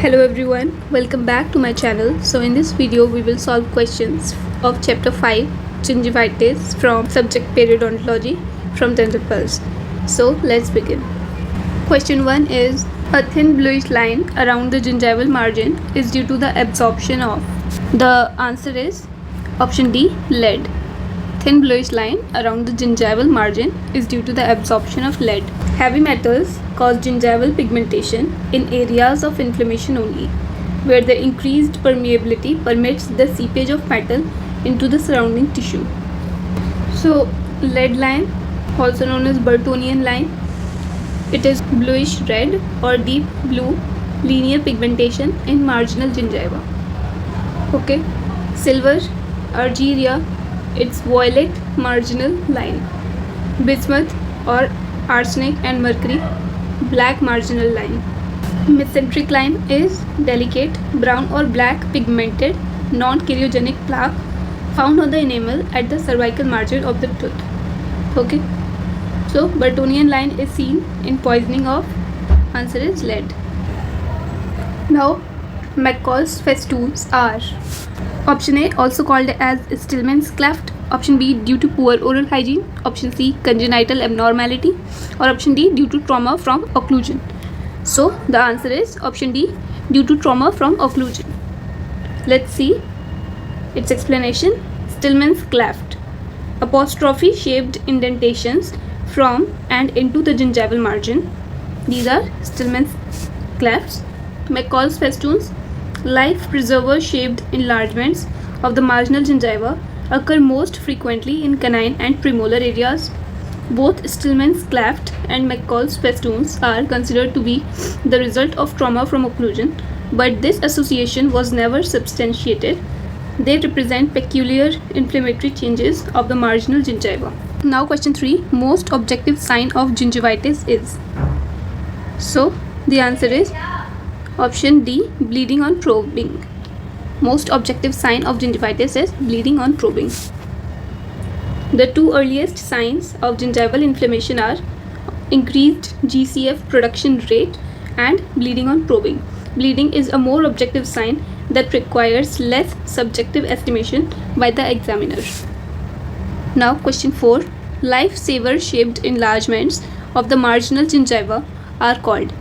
Hello everyone, welcome back to my channel. So in this video we will solve questions of chapter 5 Gingivitis from subject Periodontology from 10th Pulse. So let's begin. Question 1 is a thin bluish line around the gingival margin is due to the absorption of. The answer is option D, lead. Thin bluish line around the gingival margin is due to the absorption of lead. Heavy metals cause gingival pigmentation in areas of inflammation only, where the increased permeability permits the seepage of metal into the surrounding tissue. So, lead line, also known as Burtonian line, it is bluish red or deep blue linear pigmentation in marginal gingiva. Okay, silver, argyria, it's violet marginal line. Bismuth or arsenic and mercury, black marginal line. Mesenteric line is delicate brown or black pigmented non-choriogenic plaque found on the enamel at the cervical margin of the tooth. Okay, so Burtonian line is seen in poisoning of. Answer is lead. Now McCall's festoons are option A, also called as Stillman's cleft, option B, due to poor oral hygiene, option C, congenital abnormality, or option D, due to trauma from occlusion. So the answer is option D, due to trauma from occlusion. Let's see its explanation. Stillman's cleft, apostrophe shaped indentations from and into the gingival margin. These are Stillman's clefts. McCall's festoons, life preserver shaped enlargements of the marginal gingiva, occur most frequently in canine and premolar areas. Both Stillman's cleft and McCall's festoons are considered to be the result of trauma from occlusion, but this association was never substantiated. They represent peculiar inflammatory changes of the marginal gingiva. Now question 3, most objective sign of gingivitis is. So the answer is option D, bleeding on probing. Most objective sign of gingivitis is bleeding on probing. The two earliest signs of gingival inflammation are increased GCF production rate and bleeding on probing. Bleeding is a more objective sign that requires less subjective estimation by the examiner. Now question 4, life-saver shaped enlargements of the marginal gingiva are called.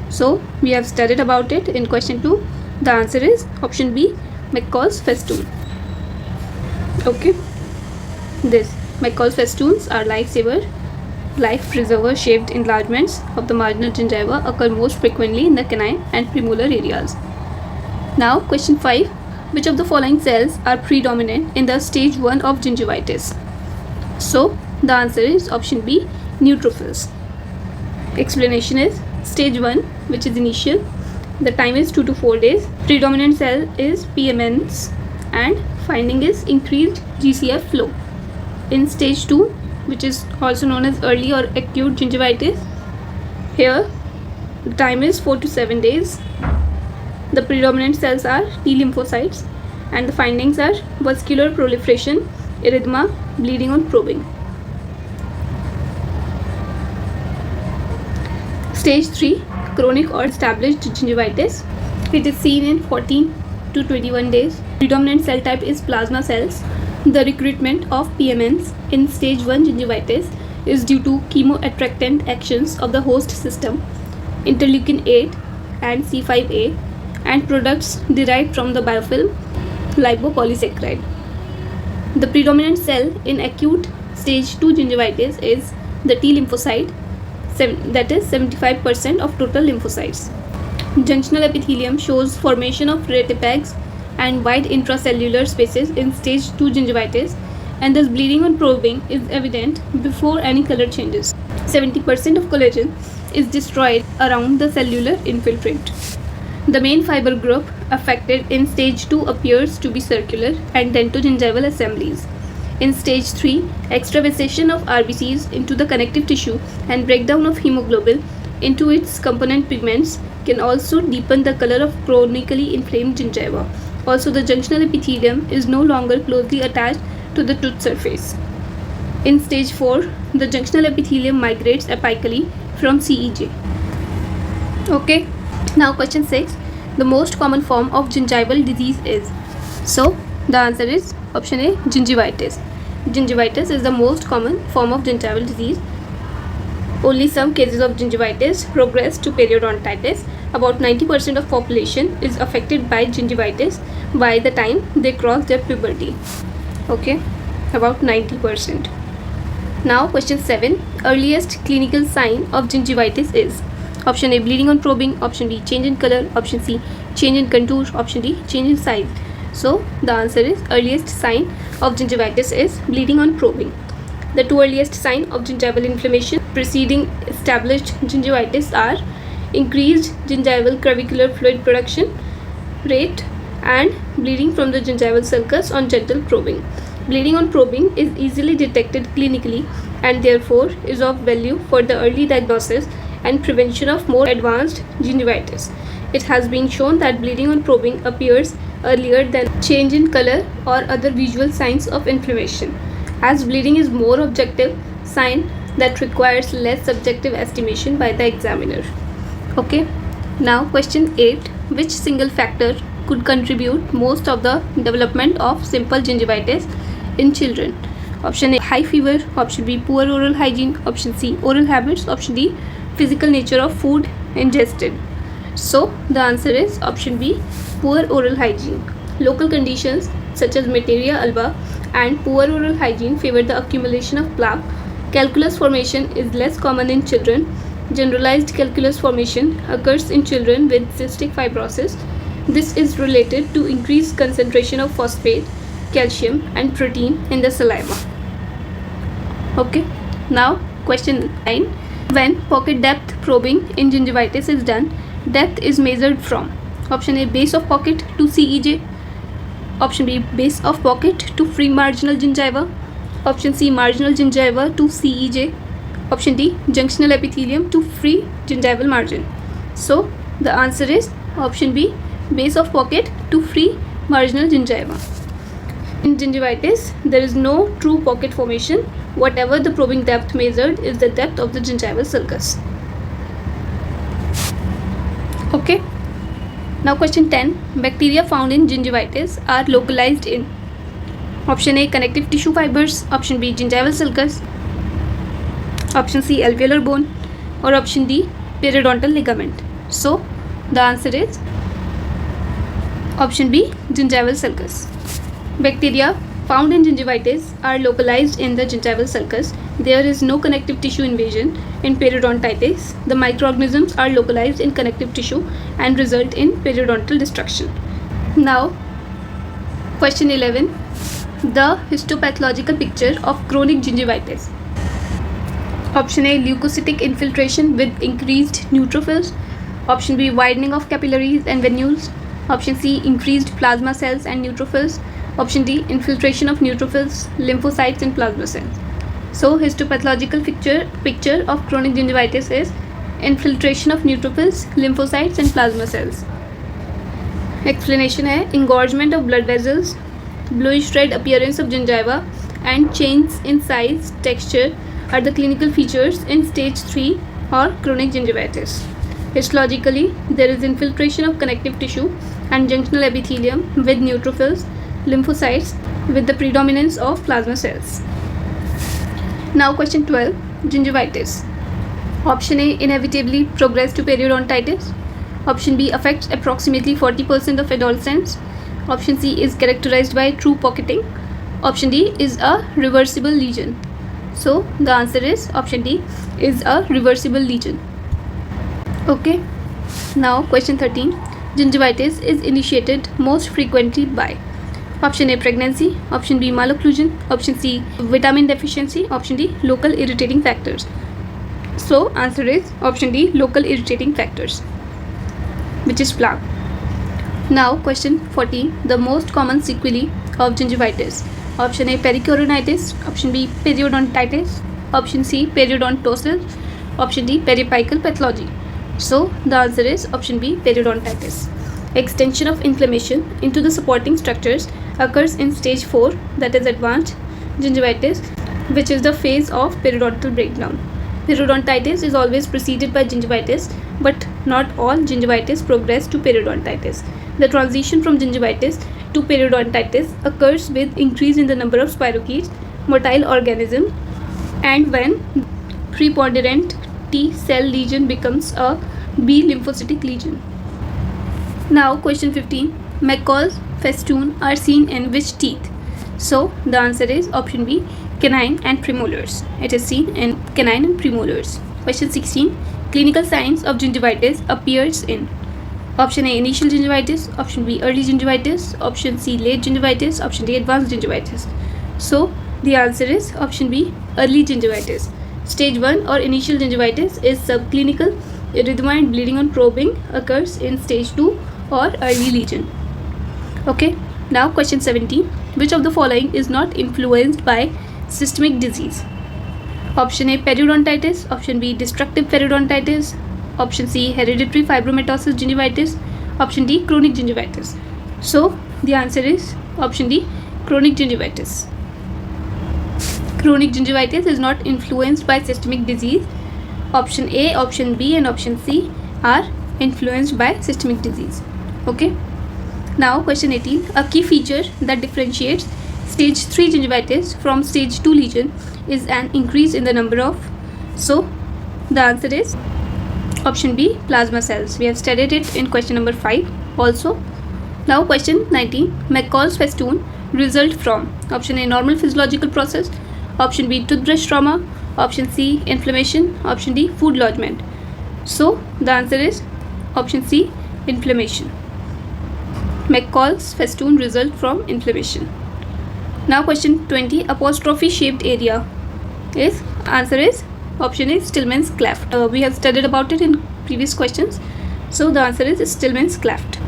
So we have studied about it in question 2. The answer is option B, McCall's festoon. Okay, this McCall's festoons are life-saver, life preserver shaped enlargements of the marginal gingiva, occur most frequently in the canine and premolar areas. Now question 5, which of the following cells are predominant in the stage 1 of gingivitis? So the answer is option B, neutrophils. Explanation is stage 1, which is initial, the time is 2 to 4 days. Predominant cell is PMNs and finding is increased GCF flow. In stage 2, which is also known as early or acute gingivitis, here the time is 4 to 7 days. The predominant cells are T lymphocytes and the findings are vascular proliferation, erythema, bleeding on probing. Stage 3, chronic or established gingivitis. It is seen in 14 to 21 days. Predominant cell type is plasma cells. The recruitment of PMNs in stage 1 gingivitis is due to chemoattractant actions of the host system, interleukin 8 and C5a, and products derived from the biofilm lipopolysaccharide. The predominant cell in acute stage 2 gingivitis is the T lymphocyte, that is 75% of total lymphocytes. Junctional epithelium shows formation of retipegs and wide intracellular spaces in stage 2 gingivitis, and thus bleeding on probing is evident before any color changes. 70% of collagen is destroyed around the cellular infiltrate. The main fiber group affected in stage 2 appears to be circular and dentogingival assemblies. In stage 3, extravasation of RBCs into the connective tissue and breakdown of hemoglobin into its component pigments can also deepen the color of chronically inflamed gingiva. Also, the junctional epithelium is no longer closely attached to the tooth surface. In stage 4, the junctional epithelium migrates apically from CEJ. Okay, now question 6. the most common form of gingival disease is? So the answer is option A, gingivitis. Gingivitis is the most common form of gingival disease. Only some cases of gingivitis progress to periodontitis. About 90% of population is affected by gingivitis by the time they cross their puberty. Okay, about 90%. Now question 7. Earliest clinical sign of gingivitis is? Option A, bleeding on probing. Option B, change in color. Option C, change in contour. Option D, change in size. So the answer is earliest sign of gingivitis is bleeding on probing. The two earliest signs of gingival inflammation preceding established gingivitis are increased gingival clavicular fluid production rate and bleeding from the gingival sulcus on gentle probing. Bleeding on probing is easily detected clinically and therefore is of value for the early diagnosis and prevention of more advanced gingivitis. It has been shown that bleeding on probing appears earlier than change in color or other visual signs of inflammation, as bleeding is more objective sign that requires less subjective estimation by the examiner. Okay, now question 8. Which single factor could contribute most of the development of simple gingivitis in children? Option A, high fever. Option B, poor oral hygiene. Option C, oral habits. Option D, physical nature of food ingested. So the answer is option B, poor oral hygiene. Local conditions such as materia alba and poor oral hygiene favor the accumulation of plaque. Calculus formation is less common in children. Generalized calculus formation occurs in children with cystic fibrosis. This is related to increased concentration of phosphate, calcium and protein in the saliva. Okay, now question 9. When pocket depth probing in gingivitis is done, depth is measured from? Option A, base of pocket to CEJ. Option B, base of pocket to free marginal gingiva. Option C, marginal gingiva to CEJ. Option D, junctional epithelium to free gingival margin. So the answer is option B, base of pocket to free marginal gingiva. In gingivitis, there is no true pocket formation. Whatever the probing depth measured is the depth of the gingival sulcus. Okay. Now question 10. Bacteria found in gingivitis are localized in? Option A, connective tissue fibers. Option B, gingival sulcus. Option C, alveolar bone. Or option D, periodontal ligament. So the answer is option B, gingival sulcus. Bacteria found in gingivitis are localized in the gingival sulcus. There is no connective tissue invasion in periodontitis. The microorganisms are localized in connective tissue and result in periodontal destruction. Now, question 11. The histopathological picture of chronic gingivitis. Option A, leukocytic infiltration with increased neutrophils. Option B, widening of capillaries and venules. Option C, increased plasma cells and neutrophils. Option D, infiltration of neutrophils, lymphocytes and plasma cells. So histopathological picture of chronic gingivitis is infiltration of neutrophils, lymphocytes and plasma cells. Explanation है engorgement of blood vessels, bluish red appearance of gingiva and change in size, texture are the clinical features in stage 3 or chronic gingivitis. Histologically, there is infiltration of connective tissue and junctional epithelium with neutrophils, lymphocytes with the predominance of plasma cells. Now question 12. Gingivitis. Option A, inevitably progress to periodontitis. Option B, affects approximately 40% of adolescents. Option C is characterized by true pocketing. Option D is a reversible lesion. So the answer is option D is a reversible lesion. Okay. Now question 13. Gingivitis is initiated most frequently by? Option A, pregnancy. Option B, malocclusion. Option C, vitamin deficiency. Option D, local irritating factors. So answer is option D, local irritating factors, which is plaque. Now question 14. The most common sequelae of gingivitis. Option A, pericoronitis. Option B, periodontitis. Option C, periodontosis. Option D, periapical pathology. So the answer is option B, periodontitis. Extension of inflammation into the supporting structures occurs in stage 4, that is advanced gingivitis, which is the phase of periodontal breakdown. Periodontitis is always preceded by gingivitis, but not all gingivitis progress to periodontitis. The transition from gingivitis to periodontitis occurs with increase in the number of spirochetes, motile organism, and when preponderant T cell lesion becomes a B lymphocytic lesion. Now question 15. McCall's festoon are seen in which teeth? So the answer is option B, canine and premolars. It is seen in canine and premolars. Question 16. Clinical signs of gingivitis appears in option A, initial gingivitis, option B, early gingivitis, option C, late gingivitis, option D, advanced gingivitis. So the answer is option B, early gingivitis. Stage 1 or initial gingivitis is subclinical. Erythema and bleeding on probing occurs in stage 2 or early lesion. Okay, now question 17. Which of the following is not influenced by systemic disease? Option A, periodontitis, option B, destructive periodontitis, option C, hereditary fibromatosis gingivitis, option D, chronic gingivitis. So the answer is option D, chronic gingivitis. Chronic gingivitis is not influenced by systemic disease. Option A, option B and option C are influenced by systemic disease. Okay. Now question 18. A key feature that differentiates stage 3 gingivitis from stage 2 lesion is an increase in the number of. So the answer is option B, plasma cells. We have studied it in question number 5 also. Now question 19. McCall's festoon result from option A, normal physiological process, option B, toothbrush trauma, option C, inflammation, option D, food lodgement. So the answer is option C, inflammation. McCall's festoon result from inflammation. Now question 20. Apostrophe shaped area is, answer is option A, Stillman's cleft. We have studied about it in previous questions. So the answer is Stillman's cleft.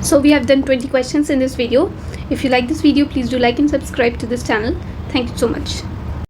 So we have done 20 questions in this video. If you like this video, please do like and subscribe to this channel. Thank you so much.